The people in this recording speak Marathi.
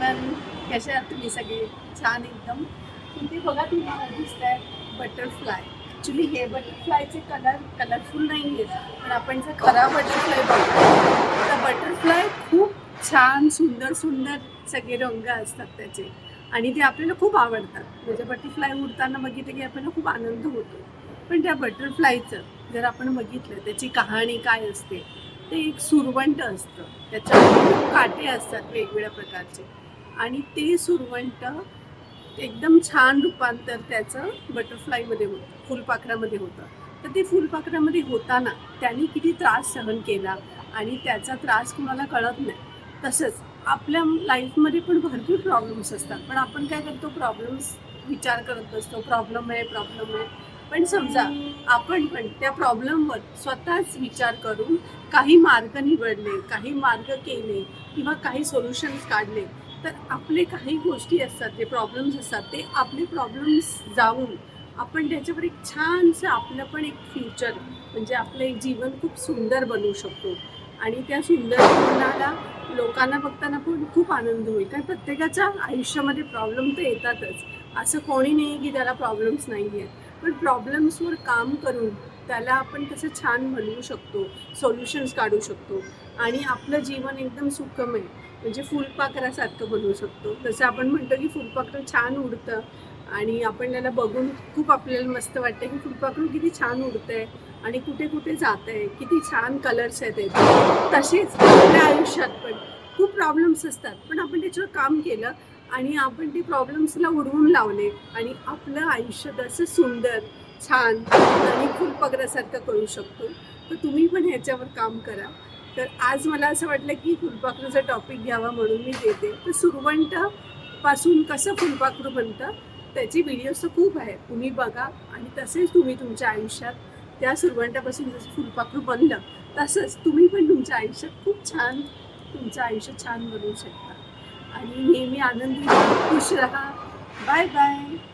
एव्हरीवन, कसे आहात तुम्ही सगळे? छान एकदम. इथे बघा तुम्हाला दिसतंय बटरफ्लाय. ॲक्च्युली हे बटरफ्लायचे कलरफुल नाही आहेत, पण आपण जर खरा बटरफ्लाय बघतो तर बटरफ्लाय खूप छान सुंदर सुंदर सगळे रंग असतात त्याचे आणि ते आपल्याला खूप आवडतात. म्हणजे बटरफ्लाय उडताना बघितलं की आपल्याला खूप आनंद होतो. पण त्या बटरफ्लायचं जर आपण बघितलं त्याची कहाणी काय असते, ते एक सुरवंट असतं. त्याच्यावर खूप काटे असतात वेगवेगळ्या प्रकारचे आणि ते सुरवंट एकदम छान रूपांतर त्याचं बटरफ्लायमध्ये होतं, फुलपाखरामध्ये होतं. तर ते फुलपाखरामध्ये होताना त्यांनी किती त्रास सहन केला आणि त्याचा त्रास कुणाला कळत नाही. तसंच आपल्या लाईफमध्ये पण भरपूर प्रॉब्लेम्स असतात, पण आपण काय करतो, प्रॉब्लेम्स विचार करत बसतो, प्रॉब्लेम आहे. पण समजा आपण पण त्या प्रॉब्लेमवर स्वतःच विचार करून काही मार्ग निवडले, काही मार्ग केले किंवा काही सोल्युशन्स काढले, तर आपले काही गोष्टी असतात, जे प्रॉब्लेम्स असतात, ते आपले प्रॉब्लेम्स जाऊन आपण त्याच्यावर एक छानसं आपलं पण एक फ्युचर, म्हणजे आपलं एक जीवन खूप सुंदर बनवू शकतो. आणि त्या सुंदर जीवनाला लोकांना बघताना पण खूप आनंद होईल, कारण प्रत्येकाच्या आयुष्यामध्ये प्रॉब्लेम तर येतातच. असं कोणी नाही की त्याला प्रॉब्लेम्स नाही आहेत, पण प्रॉब्लेम्सवर काम करून त्याला आपण कसं छान बनवू शकतो, सोल्युशन्स काढू शकतो आणि आपलं जीवन एकदम सुखमय, म्हणजे फुलपाखरासारखं बनवू शकतो. जसं आपण म्हणतो की फुलपाखरं छान उडतं आणि आपण त्याला बघून खूप आपल्याला मस्त वाटतं की फुलपाखरू किती छान उडतंय आणि कुठे कुठे जातंय, किती छान कलर्स आहेत त्याचे. तसेच आपल्या आयुष्यात पण खूप प्रॉब्लेम्स असतात, पण आपण त्याच्यावर काम केलं आणि आपण ते प्रॉब्लेम्सला उडवून लावले आणि आपलं आयुष्य तसं सुंदर, छान आणि फुलपाखरासारखं करू शकतो. तर तुम्ही पण ह्याच्यावर काम करा. तर आज मला असं वाटलं की फुलपाखरूचा टॉपिक घ्यावा म्हणून मी देते. तर सुरवंट पासून कसं फुलपाखरू बनतं त्याचे व्हिडिओज तर खूप आहेत, तुम्ही बघा आणि तसेच तुम्ही तुमच्या आयुष्यात त्या सुरवंटापासून जसं फुलपाखरू बनलं तसंच तुम्ही पण तुमच्या आयुष्यात खूप छान, तुमचं आयुष्य छान बनवू शकता. आणि नेहमी आनंदी राहा, खुश राहा. Bye bye.